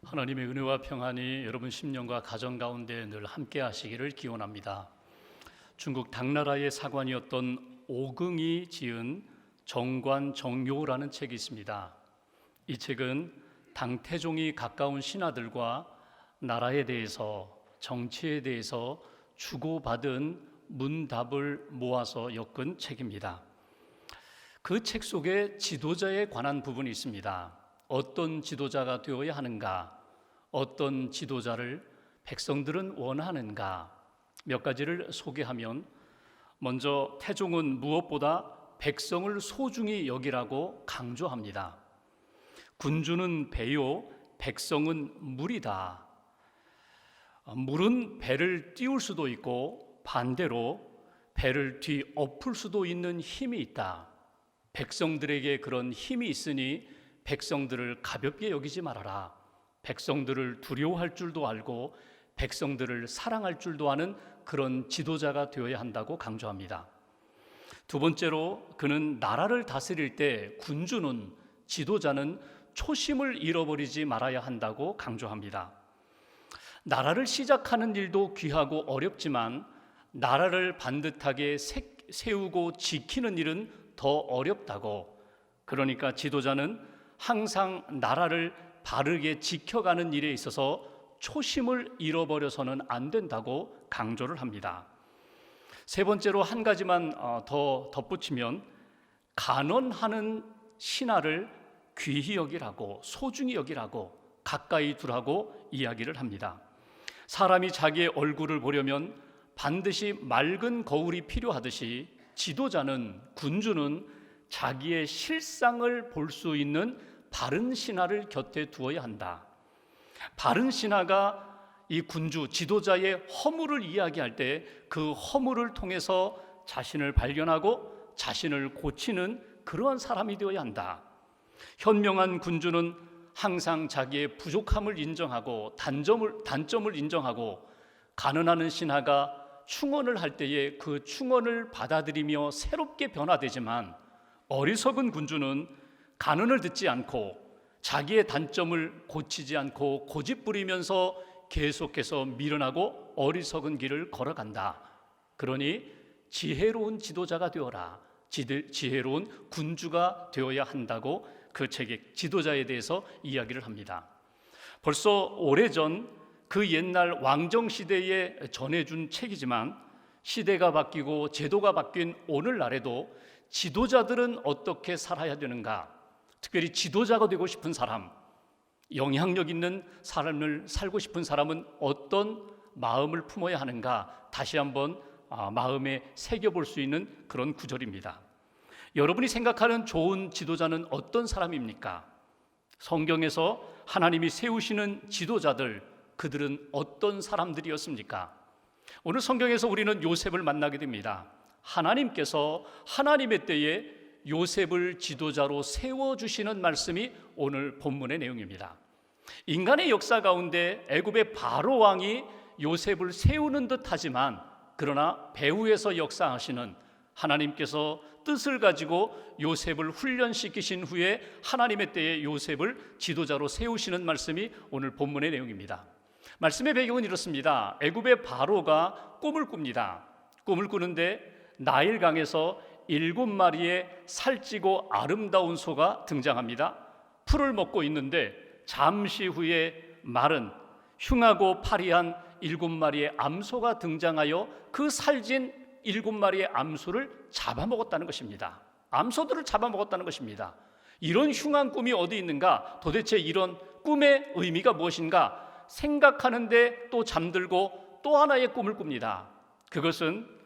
하나님의 은혜와 평안이 여러분 심령과 가정 가운데 늘 함께 하시기를 기원합니다. 중국 당나라의 사관이었던 오긍이 지은 정관정요라는 책이 있습니다. 이 책은 당 태종이 가까운 신하들과 나라에 대해서, 정치에 대해서 주고받은 문답을 모아서 엮은 책입니다. 그 책 속에 지도자에 관한 부분이 있습니다. 어떤 지도자가 되어야 하는가, 어떤 지도자를 백성들은 원하는가, 몇 가지를 소개하면, 먼저 태종은 무엇보다 백성을 소중히 여기라고 강조합니다. 군주는 배요, 백성은 물이다. 물은 배를 띄울 수도 있고 반대로 배를 뒤엎을 수도 있는 힘이 있다. 백성들에게 그런 힘이 있으니 백성들을 가볍게 여기지 말아라. 백성들을 두려워할 줄도 알고 백성들을 사랑할 줄도 아는 그런 지도자가 되어야 한다고 강조합니다. 두 번째로 그는 나라를 다스릴 때 군주는, 지도자는 초심을 잃어버리지 말아야 한다고 강조합니다. 나라를 시작하는 일도 귀하고 어렵지만 나라를 반듯하게 세우고 지키는 일은 더 어렵다고, 그러니까 지도자는 항상 나라를 바르게 지켜가는 일에 있어서 초심을 잃어버려서는 안 된다고 강조를 합니다. 세 번째로 한 가지만 더 덧붙이면, 간언하는 신하를 귀히 여기라고, 소중히 여기라고, 가까이 두라고 이야기를 합니다. 사람이 자기의 얼굴을 보려면 반드시 맑은 거울이 필요하듯이 지도자는, 군주는 자기의 실상을 볼 수 있는 바른 신하를 곁에 두어야 한다. 바른 신하가 이 군주, 지도자의 허물을 이야기할 때 그 허물을 통해서 자신을 발견하고 자신을 고치는 그러한 사람이 되어야 한다. 현명한 군주는 항상 자기의 부족함을 인정하고 단점을 인정하고, 간언하는 신하가 충언을 할 때에 그 충언을 받아들이며 새롭게 변화되지만, 어리석은 군주는 간언을 듣지 않고 자기의 단점을 고치지 않고 고집부리면서 계속해서 미련하고 어리석은 길을 걸어간다. 그러니 지혜로운 지도자가 되어라, 지혜로운 군주가 되어야 한다고 그 책의 지도자에 대해서 이야기를 합니다. 벌써 오래전 그 옛날 왕정시대에 전해준 책이지만 시대가 바뀌고 제도가 바뀐 오늘날에도 지도자들은 어떻게 살아야 되는가, 특별히 지도자가 되고 싶은 사람, 영향력 있는 삶을 살고 싶은 사람은 어떤 마음을 품어야 하는가, 다시 한번 마음에 새겨볼 수 있는 그런 구절입니다. 여러분이 생각하는 좋은 지도자는 어떤 사람입니까? 성경에서 하나님이 세우시는 지도자들, 그들은 어떤 사람들이었습니까? 오늘 성경에서 우리는 요셉을 만나게 됩니다. 하나님께서 하나님의 때에 요셉을 지도자로 세워주시는 말씀이 오늘 본문의 내용입니다. 인간의 역사 가운데 애굽의 바로 왕이 요셉을 세우는 듯 하지만, 그러나 배후에서 역사하시는 하나님께서 뜻을 가지고 요셉을 훈련시키신 후에 하나님의 때에 요셉을 지도자로 세우시는 말씀이 오늘 본문의 내용입니다. 말씀의 배경은 이렇습니다. 애굽의 바로가 꿈을 꿉니다. 꿈을 꾸는데 나일강에서 7마리의 살찌고 아름다운 소가 등장합니다. 풀을 먹고 있는데 잠시 후에 마른 흉하고 파리한 7마리의 암소가 등장하여 그 살진 7마리의 암소를 잡아먹었다는 것입니다. 암소들을 잡아먹었다는 것입니다. 이런 흉한 꿈이 어디 있는가? 도대체 이런 꿈의 의미가 무엇인가? 생각하는데 또 잠들고 또 하나의 꿈을 꿉니다. 그것은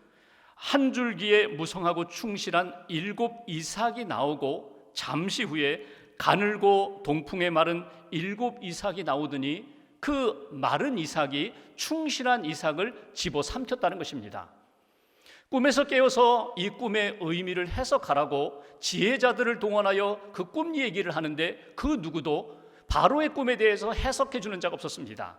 한 줄기에 무성하고 충실한 7 이삭이 나오고 잠시 후에 가늘고 동풍에 마른 7 이삭이 나오더니 그 마른 이삭이 충실한 이삭을 집어삼켰다는 것입니다. 꿈에서 깨어서 이 꿈의 의미를 해석하라고 지혜자들을 동원하여 그 꿈 얘기를 하는데 그 누구도 바로의 꿈에 대해서 해석해 주는 자가 없었습니다.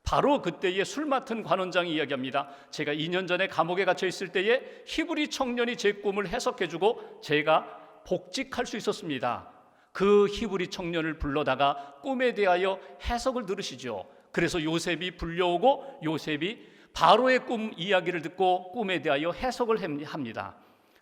바로 그때의 술 맡은 관원장이 이야기합니다. 제가 2년 전에 감옥에 갇혀 있을 때에 히브리 청년이 제 꿈을 해석해 주고 제가 복직할 수 있었습니다. 그 히브리 청년을 불러다가 꿈에 대하여 해석을 들으시죠. 그래서 요셉이 불려오고 요셉이 바로의 꿈 이야기를 듣고 꿈에 대하여 해석을 합니다.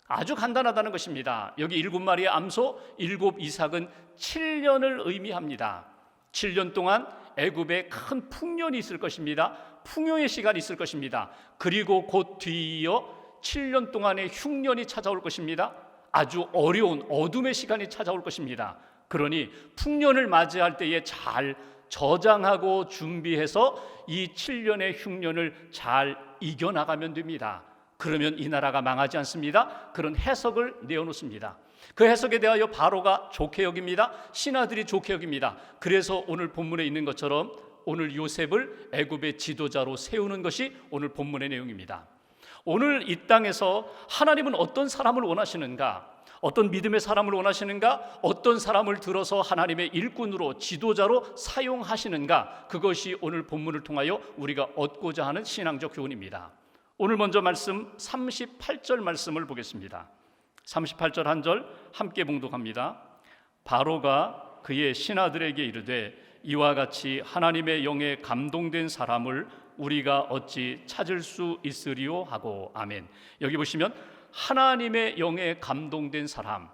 아주 간단하다는 것입니다. 여기 7마리의 암소, 7 이삭은 7년을 의미합니다. 7년 동안 애굽에 큰 풍년이 있을 것입니다. 풍요의 시간이 있을 것입니다. 그리고 곧 뒤이어 7년 동안의 흉년이 찾아올 것입니다. 아주 어려운 어둠의 시간이 찾아올 것입니다. 그러니 풍년을 맞이할 때에 잘 저장하고 준비해서 이 7년의 흉년을 잘 이겨나가면 됩니다. 그러면 이 나라가 망하지 않습니다. 그런 해석을 내어놓습니다. 그 해석에 대하여 바로가 좋게 여깁니다. 신하들이 좋게 여깁니다. 그래서 오늘 본문에 있는 것처럼 오늘 요셉을 애굽의 지도자로 세우는 것이 오늘 본문의 내용입니다. 오늘 이 땅에서 하나님은 어떤 사람을 원하시는가? 어떤 믿음의 사람을 원하시는가? 어떤 사람을 들어서 하나님의 일꾼으로 지도자로 사용하시는가? 그것이 오늘 본문을 통하여 우리가 얻고자 하는 신앙적 교훈입니다. 오늘 먼저 말씀 38절 말씀을 보겠습니다. 38절 한 절 함께 봉독합니다. 바로가 그의 신하들에게 이르되 이와 같이 하나님의 영에 감동된 사람을 우리가 어찌 찾을 수 있으리요 하고. 아멘. 여기 보시면 하나님의 영에 감동된 사람,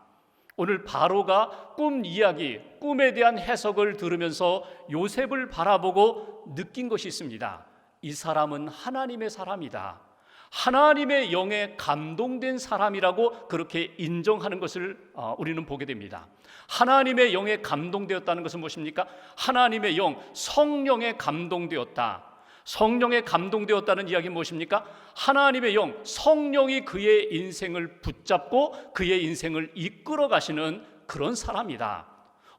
오늘 바로가 꿈 이야기, 꿈에 대한 해석을 들으면서 요셉을 바라보고 느낀 것이 있습니다. 이 사람은 하나님의 사람이다. 하나님의 영에 감동된 사람이라고 그렇게 인정하는 것을 우리는 보게 됩니다. 하나님의 영에 감동되었다는 것은 무엇입니까? 하나님의 영, 성령에 감동되었다. 성령에 감동되었다는 이야기는 무엇입니까? 하나님의 영, 성령이 그의 인생을 붙잡고 그의 인생을 이끌어 가시는 그런 사람이다.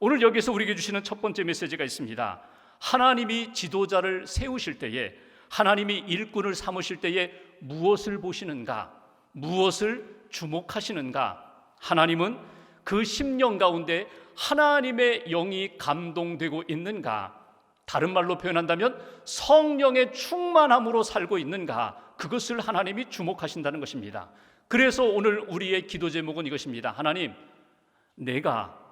오늘 여기서 우리에게 주시는 첫 번째 메시지가 있습니다. 하나님이 지도자를 세우실 때에, 하나님이 일꾼을 삼으실 때에 무엇을 보시는가? 무엇을 주목하시는가? 하나님은 그 심령 가운데 하나님의 영이 감동되고 있는가? 다른 말로 표현한다면 성령의 충만함으로 살고 있는가? 그것을 하나님이 주목하신다는 것입니다. 그래서 오늘 우리의 기도 제목은 이것입니다. 하나님,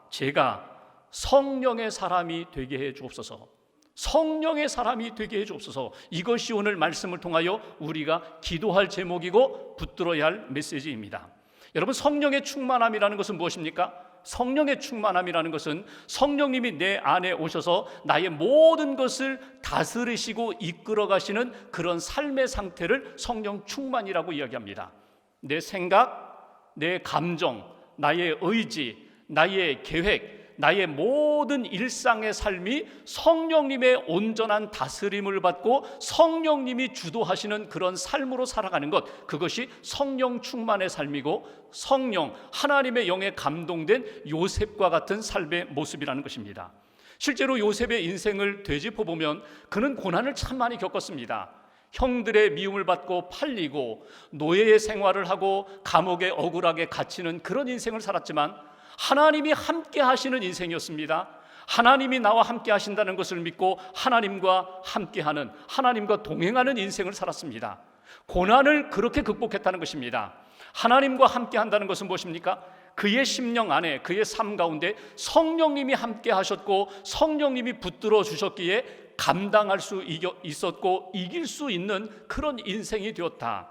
제가 성령의 사람이 되게 해 주옵소서. 성령의 사람이 되게 해 주옵소서. 이것이 오늘 말씀을 통하여 우리가 기도할 제목이고 붙들어야 할 메시지입니다. 여러분, 성령의 충만함이라는 것은 무엇입니까? 성령의 충만함이라는 것은 성령님이 내 안에 오셔서 나의 모든 것을 다스리시고 이끌어 가시는 그런 삶의 상태를 성령 충만이라고 이야기합니다. 내 생각, 내 감정, 나의 의지, 나의 계획, 나의 모든 일상의 삶이 성령님의 온전한 다스림을 받고 성령님이 주도하시는 그런 삶으로 살아가는 것, 그것이 성령 충만의 삶이고 성령, 하나님의 영에 감동된 요셉과 같은 삶의 모습이라는 것입니다. 실제로 요셉의 인생을 되짚어보면 그는 고난을 참 많이 겪었습니다. 형들의 미움을 받고 팔리고 노예의 생활을 하고 감옥에 억울하게 갇히는 그런 인생을 살았지만 하나님이 함께 하시는 인생이었습니다. 하나님이 나와 함께 하신다는 것을 믿고 하나님과 함께하는, 하나님과 동행하는 인생을 살았습니다. 고난을 그렇게 극복했다는 것입니다. 하나님과 함께 한다는 것은 무엇입니까? 그의 심령 안에, 그의 삶 가운데 성령님이 함께 하셨고 성령님이 붙들어 주셨기에 감당할 수 있었고 이길 수 있는 그런 인생이 되었다.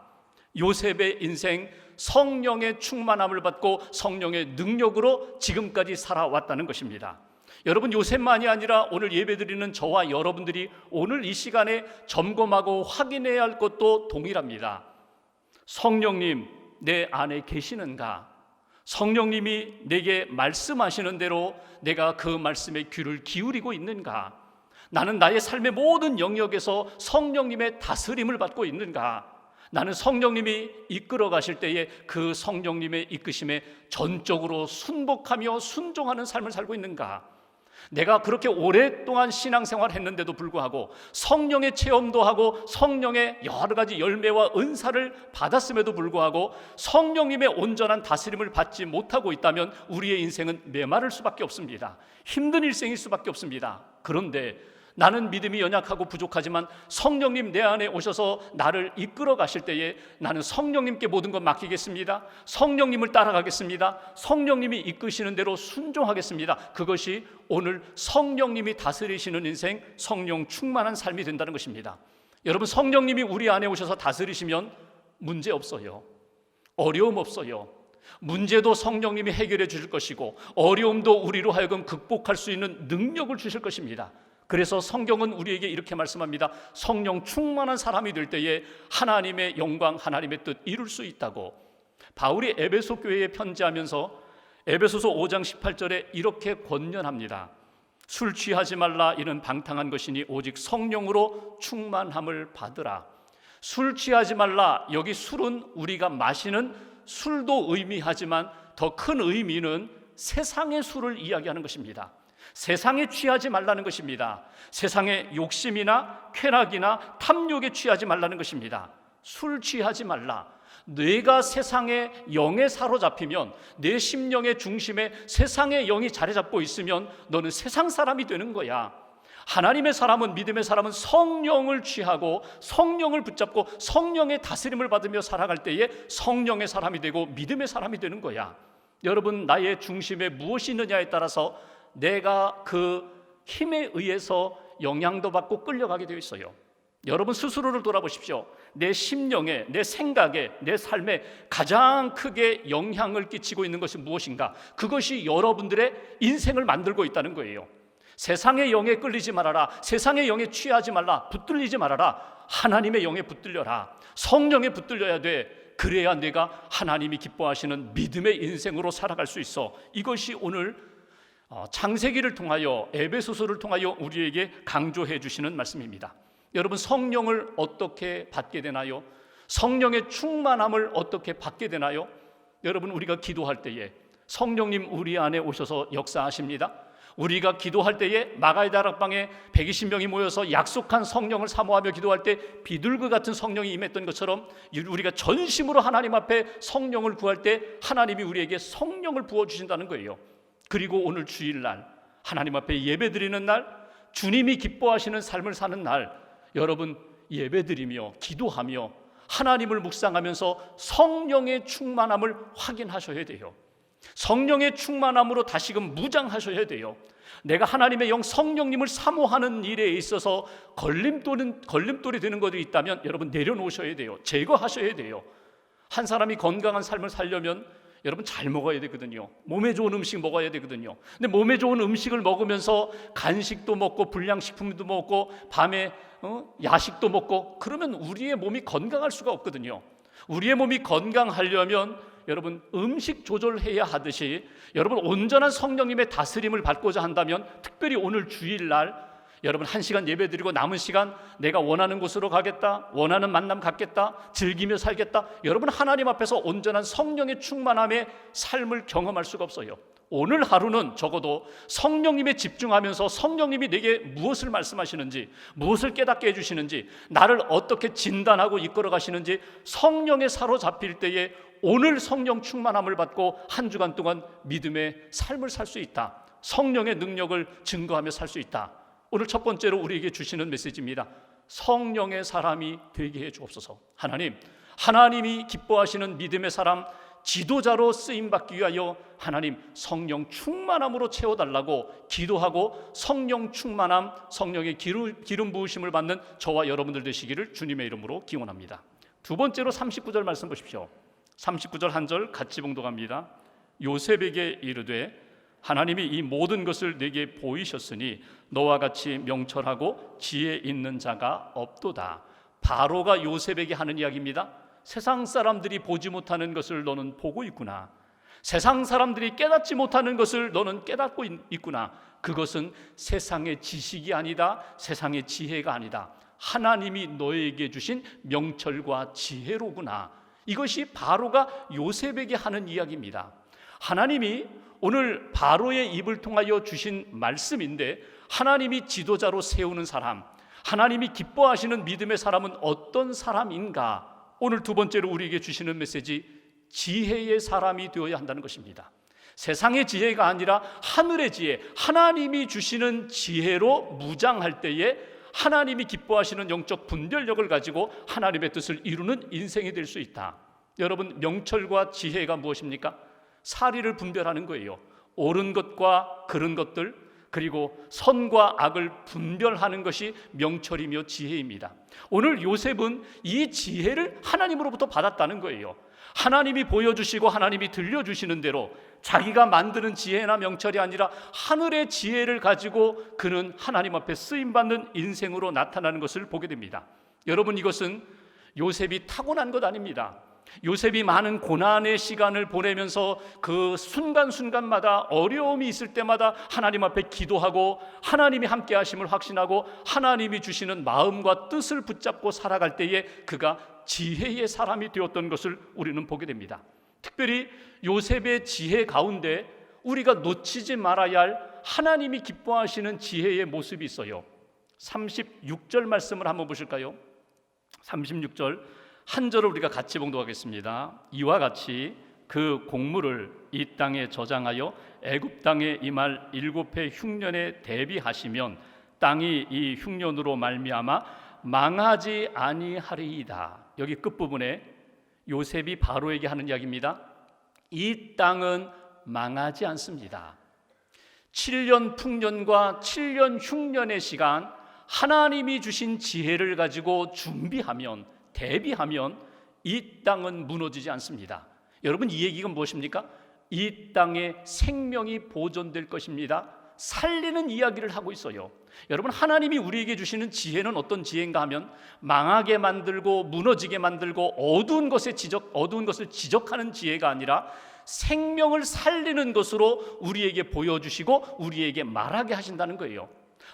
요셉의 인생, 성령의 충만함을 받고 성령의 능력으로 지금까지 살아왔다는 것입니다. 여러분, 요셉만이 아니라 오늘 예배드리는 저와 여러분들이 오늘 이 시간에 점검하고 확인해야 할 것도 동일합니다. 성령님 내 안에 계시는가? 성령님이 내게 말씀하시는 대로 내가 그 말씀에 귀를 기울이고 있는가? 나는 나의 삶의 모든 영역에서 성령님의 다스림을 받고 있는가? 나는 성령님이 이끌어 가실 때에 그 성령님의 이끄심에 전적으로 순복하며 순종하는 삶을 살고 있는가? 내가 그렇게 오랫동안 신앙생활을 했는데도 불구하고 성령의 체험도 하고 성령의 여러 가지 열매와 은사를 받았음에도 불구하고 성령님의 온전한 다스림을 받지 못하고 있다면 우리의 인생은 메마를 수밖에 없습니다. 힘든 일생일 수밖에 없습니다. 그런데 나는 믿음이 연약하고 부족하지만 성령님 내 안에 오셔서 나를 이끌어 가실 때에 나는 성령님께 모든 것 맡기겠습니다. 성령님을 따라가겠습니다. 성령님이 이끄시는 대로 순종하겠습니다. 그것이 오늘 성령님이 다스리시는 인생, 성령 충만한 삶이 된다는 것입니다. 여러분, 성령님이 우리 안에 오셔서 다스리시면 문제 없어요. 어려움 없어요. 문제도 성령님이 해결해 주실 것이고 어려움도 우리로 하여금 극복할 수 있는 능력을 주실 것입니다. 그래서 성경은 우리에게 이렇게 말씀합니다. 성령 충만한 사람이 될 때에 하나님의 영광, 하나님의 뜻 이룰 수 있다고. 바울이 에베소 교회에 편지하면서 에베소서 5장 18절에 이렇게 권면합니다. 술 취하지 말라, 이는 방탕한 것이니 오직 성령으로 충만함을 받으라. 술 취하지 말라. 여기 술은 우리가 마시는 술도 의미하지만 더 큰 의미는 세상의 술을 이야기하는 것입니다. 세상에 취하지 말라는 것입니다. 세상의 욕심이나 쾌락이나 탐욕에 취하지 말라는 것입니다. 술 취하지 말라. 뇌가 세상의 영에 사로잡히면, 내 심령의 중심에 세상의 영이 자리 잡고 있으면 너는 세상 사람이 되는 거야. 하나님의 사람은, 믿음의 사람은 성령을 취하고 성령을 붙잡고 성령의 다스림을 받으며 살아갈 때에 성령의 사람이 되고 믿음의 사람이 되는 거야. 여러분, 나의 중심에 무엇이 있느냐에 따라서 내가 그 힘에 의해서 영향도 받고 끌려가게 되어 있어요. 여러분 스스로를 돌아보십시오. 내 심령에, 내 생각에, 내 삶에 가장 크게 영향을 끼치고 있는 것이 무엇인가? 그것이 여러분들의 인생을 만들고 있다는 거예요. 세상의 영에 끌리지 말아라. 세상의 영에 취하지 말라. 붙들리지 말아라. 하나님의 영에 붙들려라. 성령에 붙들려야 돼. 그래야 내가 하나님이 기뻐하시는 믿음의 인생으로 살아갈 수 있어. 이것이 오늘 창세기를 통하여, 에베소서를 통하여 우리에게 강조해 주시는 말씀입니다. 여러분, 성령을 어떻게 받게 되나요? 성령의 충만함을 어떻게 받게 되나요? 여러분, 우리가 기도할 때에 성령님 우리 안에 오셔서 역사하십니다. 우리가 기도할 때에 마가의 다락방에 120명이 모여서 약속한 성령을 사모하며 기도할 때 비둘기 같은 성령이 임했던 것처럼 우리가 전심으로 하나님 앞에 성령을 구할 때 하나님이 우리에게 성령을 부어주신다는 거예요. 그리고 오늘 주일날 하나님 앞에 예배드리는 날, 주님이 기뻐하시는 삶을 사는 날, 여러분 예배드리며 기도하며 하나님을 묵상하면서 성령의 충만함을 확인하셔야 돼요. 성령의 충만함으로 다시금 무장하셔야 돼요. 내가 하나님의 영 성령님을 사모하는 일에 있어서 걸림돌이 되는 것이 있다면 여러분 내려놓으셔야 돼요. 제거하셔야 돼요. 한 사람이 건강한 삶을 살려면 여러분 잘 먹어야 되거든요. 몸에 좋은 음식 먹어야 되거든요. 근데 몸에 좋은 음식을 먹으면서 간식도 먹고 불량식품도 먹고 밤에 야식도 먹고 그러면 우리의 몸이 건강할 수가 없거든요. 우리의 몸이 건강하려면 여러분 음식 조절해야 하듯이 여러분 온전한 성령님의 다스림을 받고자 한다면 특별히 오늘 주일날 여러분 1시간 예배드리고 남은 시간 내가 원하는 곳으로 가겠다, 원하는 만남 갖겠다, 즐기며 살겠다. 여러분 하나님 앞에서 온전한 성령의 충만함의 삶을 경험할 수가 없어요. 오늘 하루는 적어도 성령님에 집중하면서 성령님이 내게 무엇을 말씀하시는지, 무엇을 깨닫게 해주시는지, 나를 어떻게 진단하고 이끌어 가시는지 성령에 사로잡힐 때에 오늘 성령 충만함을 받고 한 주간 동안 믿음의 삶을 살 수 있다. 성령의 능력을 증거하며 살 수 있다. 오늘 첫 번째로 우리에게 주시는 메시지입니다. 성령의 사람이 되게 해 주옵소서. 하나님이 기뻐하시는 믿음의 사람, 지도자로 쓰임받기 위하여 하나님 성령 충만함으로 채워달라고 기도하고 성령 충만함, 성령의 기름 부으심을 받는 저와 여러분들 되시기를 주님의 이름으로 기원합니다. 두 번째로 39절 말씀 보십시오. 39절 한 절 같이 봉독합니다. 요셉에게 이르되 하나님이 이 모든 것을 내게 보이셨으니 너와 같이 명철하고 지혜 있는 자가 없도다. 바로가 요셉에게 하는 이야기입니다. 세상 사람들이 보지 못하는 것을 너는 보고 있구나. 세상 사람들이 깨닫지 못하는 것을 너는 깨닫고 있구나. 그것은 세상의 지식이 아니다. 세상의 지혜가 아니다. 하나님이 너에게 주신 명철과 지혜로구나. 이것이 바로가 요셉에게 하는 이야기입니다. 하나님이 오늘 바로의 입을 통하여 주신 말씀인데 하나님이 지도자로 세우는 사람, 하나님이 기뻐하시는 믿음의 사람은 어떤 사람인가? 오늘 두 번째로 우리에게 주시는 메시지, 지혜의 사람이 되어야 한다는 것입니다. 세상의 지혜가 아니라 하늘의 지혜, 하나님이 주시는 지혜로 무장할 때에 하나님이 기뻐하시는 영적 분별력을 가지고 하나님의 뜻을 이루는 인생이 될 수 있다. 여러분, 명철과 지혜가 무엇입니까? 사리를 분별하는 거예요. 옳은 것과 그른 것들, 그리고 선과 악을 분별하는 것이 명철이며 지혜입니다. 오늘 요셉은 이 지혜를 하나님으로부터 받았다는 거예요. 하나님이 보여주시고 하나님이 들려주시는 대로 자기가 만드는 지혜나 명철이 아니라 하늘의 지혜를 가지고 그는 하나님 앞에 쓰임받는 인생으로 나타나는 것을 보게 됩니다. 여러분, 이것은 요셉이 타고난 것 아닙니다. 요셉이 많은 고난의 시간을 보내면서 그 순간순간마다 어려움이 있을 때마다 하나님 앞에 기도하고 하나님이 함께 하심을 확신하고 하나님이 주시는 마음과 뜻을 붙잡고 살아갈 때에 그가 지혜의 사람이 되었던 것을 우리는 보게 됩니다. 특별히 요셉의 지혜 가운데 우리가 놓치지 말아야 할 하나님이 기뻐하시는 지혜의 모습이 있어요. 36절 말씀을 한번 보실까요? 36절 한 절을 우리가 같이 봉독하겠습니다. 이와 같이 그 곡물을 이 땅에 저장하여 애굽 땅에 임할 7해 흉년에 대비하시면 땅이 이 흉년으로 말미암아 망하지 아니하리이다. 여기 끝부분에 요셉이 바로에게 하는 이야기입니다. 이 땅은 망하지 않습니다. 7년 풍년과 7년 흉년의 시간, 하나님이 주신 지혜를 가지고 준비하면, 대비하면 이 땅은 무너지지 않습니다. 여러분, 이 얘기가 무엇입니까? 이 땅에 생명이 보존될 것입니다. 살리는 이야기를 하고 있어요. 여러분, 하나님이 우리에게 주시는 지혜는 어떤 지혜인가 하면 망하게 만들고 무너지게 만들고 어두운 것을 지적하는 지혜가 아니라 생명을 살리는 것으로 우리에게 보여주시고 우리에게 말하게 하신다는 거예요.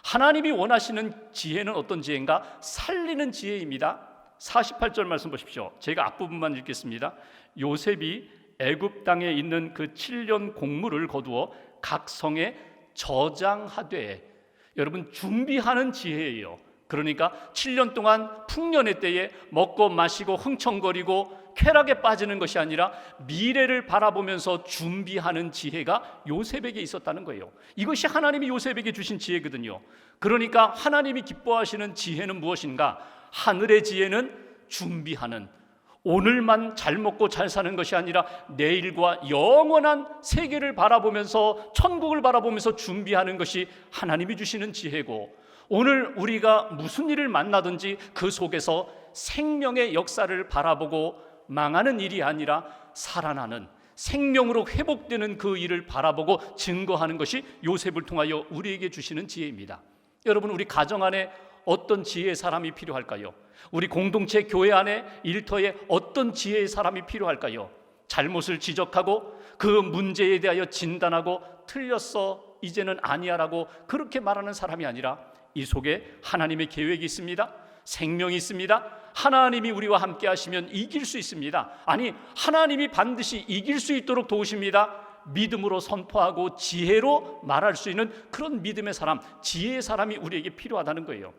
하나님이 원하시는 지혜는 어떤 지혜인가? 살리는 지혜입니다. 48절 말씀 보십시오. 제가 앞부분만 읽겠습니다. 요셉이 애굽 땅에 있는 그 7년 곡물을 거두어 각 성에 저장하되, 여러분, 준비하는 지혜예요. 그러니까 7년 동안 풍년의 때에 먹고 마시고 흥청거리고 쾌락에 빠지는 것이 아니라 미래를 바라보면서 준비하는 지혜가 요셉에게 있었다는 거예요. 이것이 하나님이 요셉에게 주신 지혜거든요. 그러니까 하나님이 기뻐하시는 지혜는 무엇인가? 하늘의 지혜는 준비하는, 오늘만 잘 먹고 잘 사는 것이 아니라 내일과 영원한 세계를 바라보면서, 천국을 바라보면서 준비하는 것이 하나님이 주시는 지혜고, 오늘 우리가 무슨 일을 만나든지 그 속에서 생명의 역사를 바라보고 망하는 일이 아니라 살아나는, 생명으로 회복되는 그 일을 바라보고 증거하는 것이 요셉을 통하여 우리에게 주시는 지혜입니다. 여러분, 우리 가정 안에 어떤 지혜의 사람이 필요할까요? 우리 공동체 교회 안에 일터에 어떤 지혜의 사람이 필요할까요? 잘못을 지적하고 그 문제에 대하여 진단하고 틀렸어, 이제는 아니야라고 그렇게 말하는 사람이 아니라 이 속에 하나님의 계획이 있습니다. 생명이 있습니다. 하나님이 우리와 함께 하시면 이길 수 있습니다. 아니, 하나님이 반드시 이길 수 있도록 도우십니다. 믿음으로 선포하고 지혜로 말할 수 있는 그런 믿음의 사람, 지혜의 사람이 우리에게 필요하다는 거예요.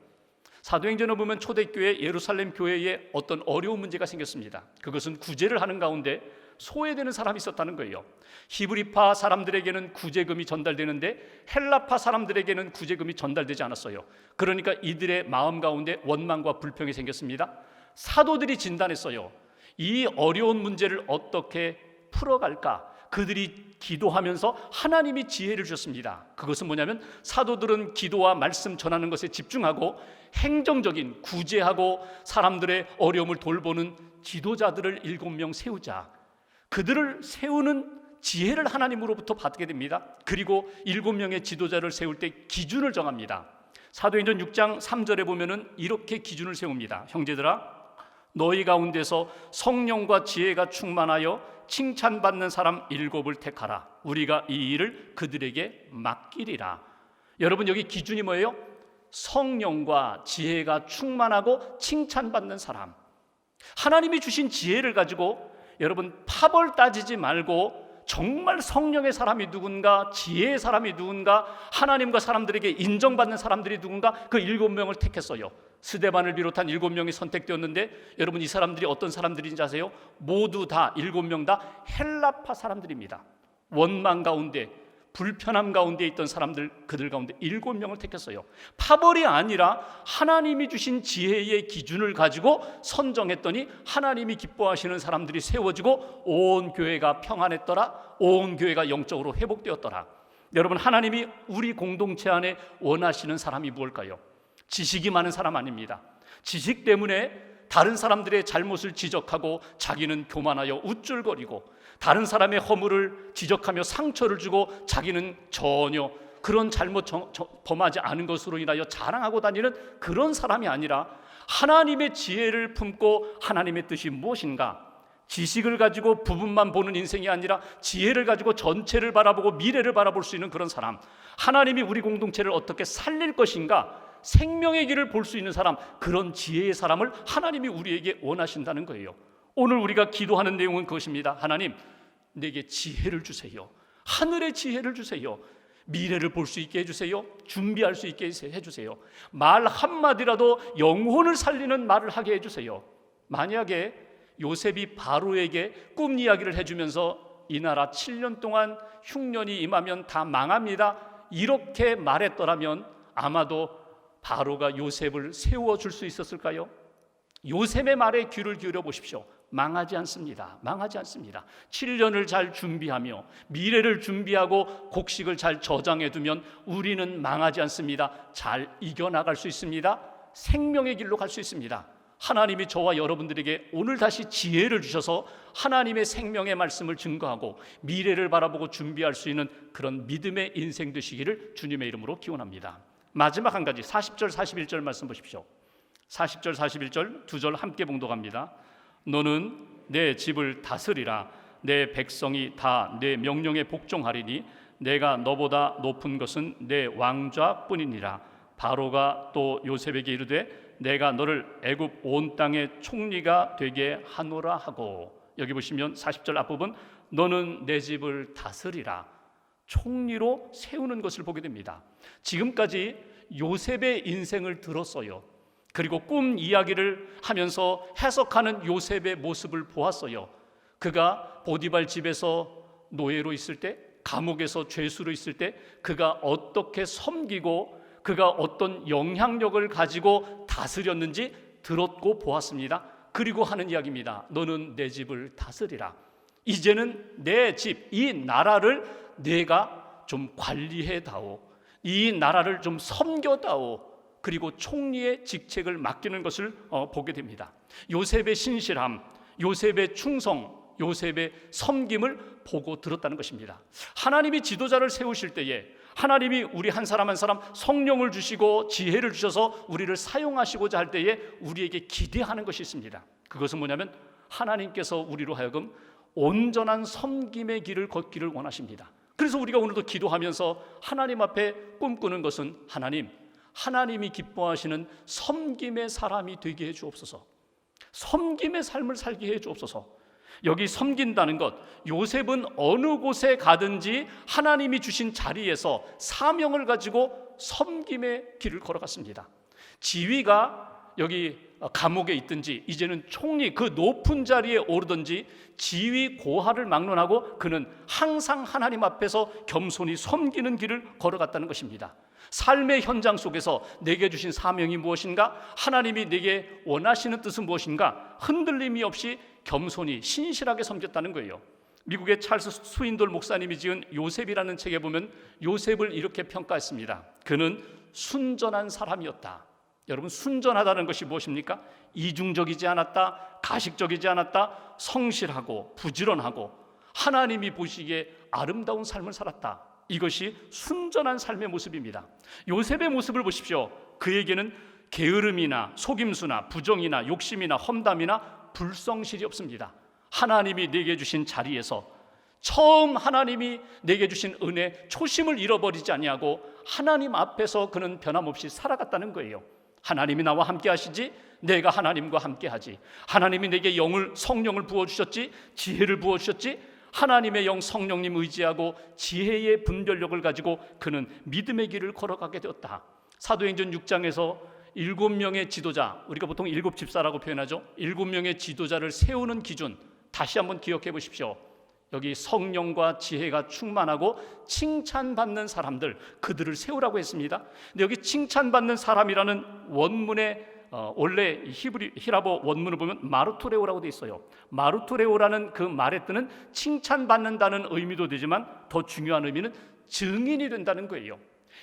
사도행전을 보면 초대교회 예루살렘 교회에 어떤 어려운 문제가 생겼습니다. 그것은 구제를 하는 가운데 소외되는 사람이 있었다는 거예요. 히브리파 사람들에게는 구제금이 전달되는데 헬라파 사람들에게는 구제금이 전달되지 않았어요. 그러니까 이들의 마음 가운데 원망과 불평이 생겼습니다. 사도들이 진단했어요. 이 어려운 문제를 어떻게 풀어갈까? 그들이 기도하면서 하나님이 지혜를 주셨습니다. 그것은 뭐냐면 사도들은 기도와 말씀 전하는 것에 집중하고 행정적인, 구제하고 사람들의 어려움을 돌보는 지도자들을 7명 세우자. 그들을 세우는 지혜를 하나님으로부터 받게 됩니다. 그리고 7명의 지도자를 세울 때 기준을 정합니다. 사도행전 6장 3절에 보면은 이렇게 기준을 세웁니다. 형제들아, 너희 가운데서 성령과 지혜가 충만하여 칭찬받는 사람 7을 택하라. 우리가 이 일을 그들에게 맡기리라. 여러분, 여기 기준이 뭐예요? 성령과 지혜가 충만하고 칭찬받는 사람. 하나님이 주신 지혜를 가지고 여러분, 파벌 따지지 말고 정말 성령의 사람이 누군가, 지혜의 사람이 누군가, 하나님과 사람들에게 인정받는 사람들이 누군가, 그 7명을 택했어요. 스데반을 비롯한 7명이 선택되었는데 여러분, 이 사람들이 어떤 사람들인지 아세요? 모두 다 7명 다 헬라파 사람들입니다. 원망 가운데, 불편함 가운데 있던 사람들, 그들 가운데 7명을 택했어요. 파벌이 아니라 하나님이 주신 지혜의 기준을 가지고 선정했더니 하나님이 기뻐하시는 사람들이 세워지고 온 교회가 평안했더라. 온 교회가 영적으로 회복되었더라. 여러분, 하나님이 우리 공동체 안에 원하시는 사람이 무엇일까요? 지식이 많은 사람 아닙니다. 지식 때문에 다른 사람들의 잘못을 지적하고 자기는 교만하여 우쭐거리고, 다른 사람의 허물을 지적하며 상처를 주고 자기는 전혀 그런 잘못 범하지 않은 것으로 인하여 자랑하고 다니는 그런 사람이 아니라, 하나님의 지혜를 품고 하나님의 뜻이 무엇인가, 지식을 가지고 부분만 보는 인생이 아니라 지혜를 가지고 전체를 바라보고 미래를 바라볼 수 있는 그런 사람, 하나님이 우리 공동체를 어떻게 살릴 것인가, 생명의 길을 볼 수 있는 사람, 그런 지혜의 사람을 하나님이 우리에게 원하신다는 거예요. 오늘 우리가 기도하는 내용은 그것입니다. 하나님, 내게 지혜를 주세요. 하늘의 지혜를 주세요. 미래를 볼 수 있게 해주세요. 준비할 수 있게 해주세요. 말 한마디라도 영혼을 살리는 말을 하게 해주세요. 만약에 요셉이 바로에게 꿈 이야기를 해주면서 이 나라 7년 동안 흉년이 임하면 다 망합니다, 이렇게 말했더라면 아마도 바로가 요셉을 세워줄 수 있었을까요? 요셉의 말에 귀를 기울여 보십시오. 망하지 않습니다. 망하지 않습니다. 7년을 잘 준비하며 미래를 준비하고 곡식을 잘 저장해 두면 우리는 망하지 않습니다. 잘 이겨나갈 수 있습니다. 생명의 길로 갈 수 있습니다. 하나님이 저와 여러분들에게 오늘 다시 지혜를 주셔서 하나님의 생명의 말씀을 증거하고 미래를 바라보고 준비할 수 있는 그런 믿음의 인생 되시기를 주님의 이름으로 기원합니다. 마지막 한 가지, 40절 41절 말씀 보십시오. 40절 41절 두 절 함께 봉독합니다. 너는 내 집을 다스리라. 내 백성이 다 내 명령에 복종하리니 내가 너보다 높은 것은 내 왕좌뿐이니라. 바로가 또 요셉에게 이르되 내가 너를 애굽 온 땅의 총리가 되게 하노라 하고, 여기 보시면 40절 앞부분 너는 내 집을 다스리라, 총리로 세우는 것을 보게 됩니다. 지금까지 요셉의 인생을 들었어요. 그리고 꿈 이야기를 하면서 해석하는 요셉의 모습을 보았어요. 그가 보디발 집에서 노예로 있을 때, 감옥에서 죄수로 있을 때 그가 어떻게 섬기고 그가 어떤 영향력을 가지고 다스렸는지 들었고 보았습니다. 그리고 하는 이야기입니다. 너는 내 집을 다스리라. 이제는 내 집, 이 나라를 내가 좀 관리해다오. 이 나라를 좀 섬겨다오. 그리고 총리의 직책을 맡기는 것을 보게 됩니다. 요셉의 신실함, 요셉의 충성, 요셉의 섬김을 보고 들었다는 것입니다. 하나님이 지도자를 세우실 때에 하나님이 우리 한 사람 한 사람 성령을 주시고 지혜를 주셔서 우리를 사용하시고자 할 때에 우리에게 기대하는 것이 있습니다. 그것은 뭐냐면 하나님께서 우리로 하여금 온전한 섬김의 길을 걷기를 원하십니다. 그래서 우리가 오늘도 기도하면서 하나님 앞에 꿈꾸는 것은 하나님이 기뻐하시는 섬김의 사람이 되게 해 주옵소서. 섬김의 삶을 살게 해 주옵소서. 여기 섬긴다는 것, 요셉은 어느 곳에 가든지 하나님이 주신 자리에서 사명을 가지고 섬김의 길을 걸어갔습니다. 지위가 여기 감옥에 있든지 이제는 총리 그 높은 자리에 오르든지 지위 고하를 막론하고 그는 항상 하나님 앞에서 겸손히 섬기는 길을 걸어갔다는 것입니다. 삶의 현장 속에서 내게 주신 사명이 무엇인가? 하나님이 내게 원하시는 뜻은 무엇인가? 흔들림이 없이 겸손히 신실하게 섬겼다는 거예요. 미국의 찰스 스윈돌 목사님이 지은 요셉이라는 책에 보면 요셉을 이렇게 평가했습니다. 그는 순전한 사람이었다. 여러분, 순전하다는 것이 무엇입니까? 이중적이지 않았다, 가식적이지 않았다, 성실하고 부지런하고 하나님이 보시기에 아름다운 삶을 살았다. 이것이 순전한 삶의 모습입니다. 요셉의 모습을 보십시오. 그에게는 게으름이나 속임수나 부정이나 욕심이나 험담이나 불성실이 없습니다. 하나님이 내게 주신 자리에서 처음 하나님이 내게 주신 은혜, 초심을 잃어버리지 아니하고 하나님 앞에서 그는 변함없이 살아갔다는 거예요. 하나님이 나와 함께 하시지 내가 하나님과 함께 하지. 하나님이 내게 성령을 부어주셨지, 지혜를 부어주셨지. 하나님의 영 성령님 의지하고 지혜의 분별력을 가지고 그는 믿음의 길을 걸어가게 되었다. 사도행전 6장에서 7명의 지도자, 우리가 보통 7집사라고 표현하죠. 7명의 지도자를 세우는 기준 다시 한번 기억해 보십시오. 여기 성령과 지혜가 충만하고 칭찬받는 사람들, 그들을 세우라고 했습니다. 근데 여기 칭찬받는 사람이라는 원문의 원래 히라보 원문을 보면 마르토레오라고 되어 있어요. 마르토레오라는 그 말의 뜻은 칭찬받는다는 의미도 되지만 더 중요한 의미는 증인이 된다는 거예요.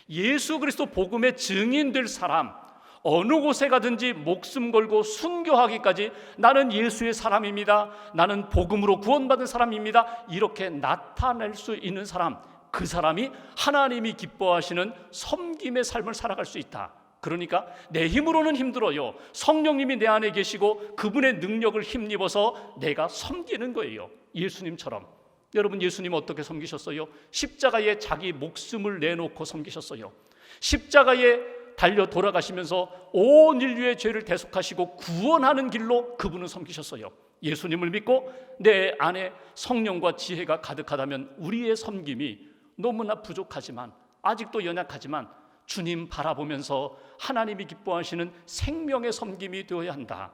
예수 그리스도 복음의 증인될 사람, 어느 곳에 가든지 목숨 걸고 순교하기까지 나는 예수의 사람입니다, 나는 복음으로 구원받은 사람입니다, 이렇게 나타낼 수 있는 사람, 그 사람이 하나님이 기뻐하시는 섬김의 삶을 살아갈 수 있다. 그러니까 내 힘으로는 힘들어요. 성령님이 내 안에 계시고 그분의 능력을 힘입어서 내가 섬기는 거예요. 예수님처럼. 여러분, 예수님 어떻게 섬기셨어요? 십자가에 자기 목숨을 내놓고 섬기셨어요. 십자가에 달려 돌아가시면서 온 인류의 죄를 대속하시고 구원하는 길로 그분은 섬기셨어요. 예수님을 믿고 내 안에 성령과 지혜가 가득하다면 우리의 섬김이 너무나 부족하지만, 아직도 연약하지만 주님 바라보면서 하나님이 기뻐하시는 생명의 섬김이 되어야 한다.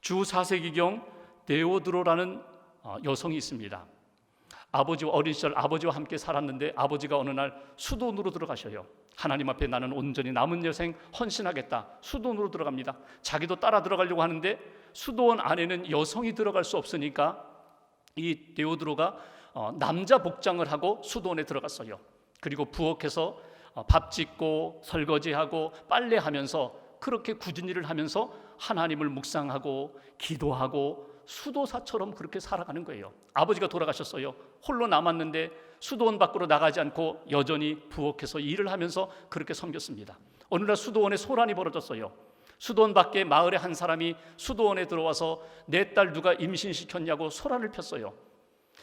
주 4세기경 데오드로라는 여성이 있습니다. 아버지와 어린 시절 아버지와 함께 살았는데 아버지가 어느 날 수도원으로 들어가셔요. 하나님 앞에 나는 온전히 남은 여생 헌신하겠다. 수도원으로 들어갑니다. 자기도 따라 들어가려고 하는데 수도원 안에는 여성이 들어갈 수 없으니까 이 데오드로가 남자 복장을 하고 수도원에 들어갔어요. 그리고 부엌에서 밥 짓고 설거지하고 빨래하면서 그렇게 굳은 일을 하면서 하나님을 묵상하고 기도하고 수도사처럼 그렇게 살아가는 거예요. 아버지가 돌아가셨어요. 홀로 남았는데 수도원 밖으로 나가지 않고 여전히 부엌에서 일을 하면서 그렇게 섬겼습니다. 어느 날 수도원에 소란이 벌어졌어요. 수도원 밖에 마을의 한 사람이 수도원에 들어와서 내 딸 누가 임신시켰냐고 소란을 폈어요.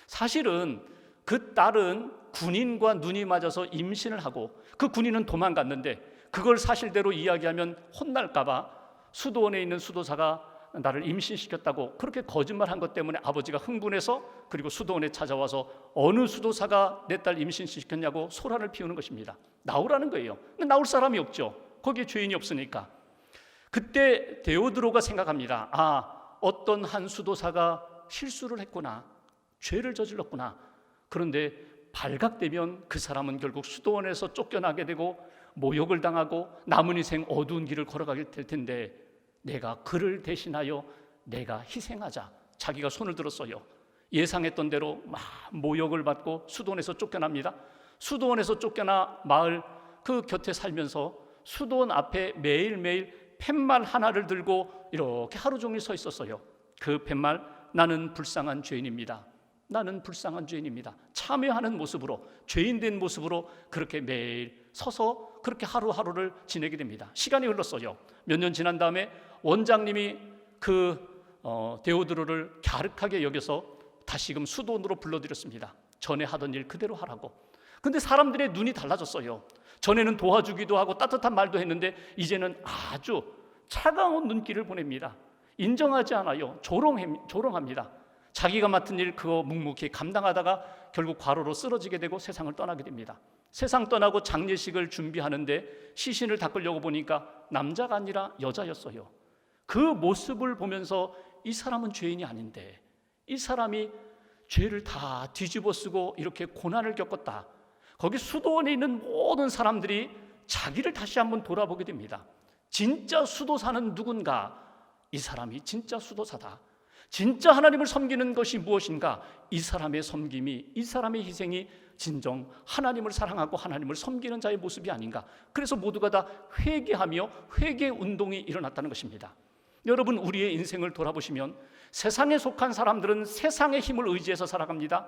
사실은 그 딸은 군인과 눈이 맞아서 임신을 하고 그 군인은 도망갔는데 그걸 사실대로 이야기하면 혼날까 봐 수도원에 있는 수도사가 나를 임신시켰다고 그렇게 거짓말한 것 때문에 아버지가 흥분해서 그리고 수도원에 찾아와서 어느 수도사가 내 딸 임신시켰냐고 소란을 피우는 것입니다. 나오라는 거예요. 근데 나올 사람이 없죠. 거기에 죄인이 없으니까. 그때 데오드로가 생각합니다. 어떤 한 수도사가 실수를 했구나, 죄를 저질렀구나. 그런데 발각되면 그 사람은 결국 수도원에서 쫓겨나게 되고 모욕을 당하고 남은 인생 어두운 길을 걸어가게 될 텐데 내가 그를 대신하여 내가 희생하자. 자기가 손을 들었어요. 예상했던 대로 막 모욕을 받고 수도원에서 쫓겨납니다. 수도원에서 쫓겨나 마을 그 곁에 살면서 수도원 앞에 매일매일 팻말 하나를 들고 이렇게 하루 종일 서 있었어요. 그 팻말, 나는 불쌍한 죄인입니다. 나는 불쌍한 죄인입니다. 참여하는 모습으로, 죄인된 모습으로 그렇게 매일 서서 그렇게 하루하루를 지내게 됩니다. 시간이 흘렀어요. 몇 년 지난 다음에 원장님이 데오드로를 갸륵하게 여겨서 다시금 수도원으로 불러들였습니다. 전에 하던 일 그대로 하라고. 근데 사람들의 눈이 달라졌어요. 전에는 도와주기도 하고 따뜻한 말도 했는데 이제는 아주 차가운 눈길을 보냅니다. 인정하지 않아요. 조롱합니다. 자기가 맡은 일 그거 묵묵히 감당하다가 결국 과로로 쓰러지게 되고 세상을 떠나게 됩니다. 세상 떠나고 장례식을 준비하는데 시신을 닦으려고 보니까 남자가 아니라 여자였어요. 그 모습을 보면서 이 사람은 죄인이 아닌데 이 사람이 죄를 다 뒤집어 쓰고 이렇게 고난을 겪었다. 거기 수도원에 있는 모든 사람들이 자기를 다시 한번 돌아보게 됩니다. 진짜 수도사는 누군가? 이 사람이 진짜 수도사다. 진짜 하나님을 섬기는 것이 무엇인가? 이 사람의 섬김이, 이 사람의 희생이 진정 하나님을 사랑하고 하나님을 섬기는 자의 모습이 아닌가. 그래서 모두가 다 회개하며 회개 운동이 일어났다는 것입니다. 여러분, 우리의 인생을 돌아보시면 세상에 속한 사람들은 세상의 힘을 의지해서 살아갑니다.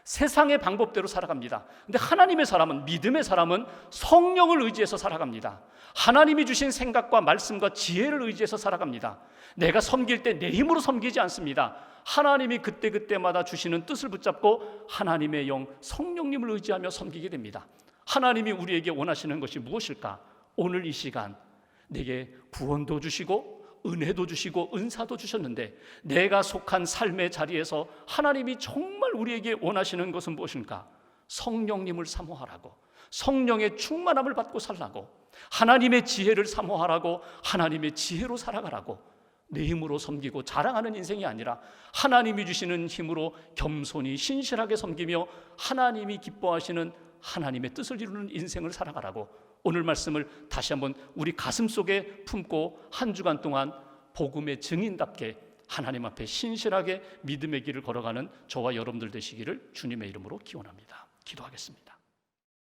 세상의 방법대로 살아갑니다. 근데 하나님의 사람은, 믿음의 사람은 성령을 의지해서 살아갑니다. 하나님이 주신 생각과 말씀과 지혜를 의지해서 살아갑니다. 내가 섬길 때 내 힘으로 섬기지 않습니다. 하나님이 그때그때마다 주시는 뜻을 붙잡고 하나님의 영, 성령님을 의지하며 섬기게 됩니다. 하나님이 우리에게 원하시는 것이 무엇일까? 오늘 이 시간 내게 구원도 주시고 은혜도 주시고 은사도 주셨는데 내가 속한 삶의 자리에서 하나님이 정말 우리에게 원하시는 것은 무엇인가? 성령님을 사모하라고, 성령의 충만함을 받고 살라고, 하나님의 지혜를 사모하라고, 하나님의 지혜로 살아가라고. 내 힘으로 섬기고 자랑하는 인생이 아니라 하나님이 주시는 힘으로 겸손히 신실하게 섬기며 하나님이 기뻐하시는 하나님의 뜻을 이루는 인생을 살아가라고 오늘 말씀을 다시 한번 우리 가슴 속에 품고 한 주간 동안 복음의 증인답게 하나님 앞에 신실하게 믿음의 길을 걸어가는 저와 여러분들 되시기를 주님의 이름으로 기원합니다. 기도하겠습니다.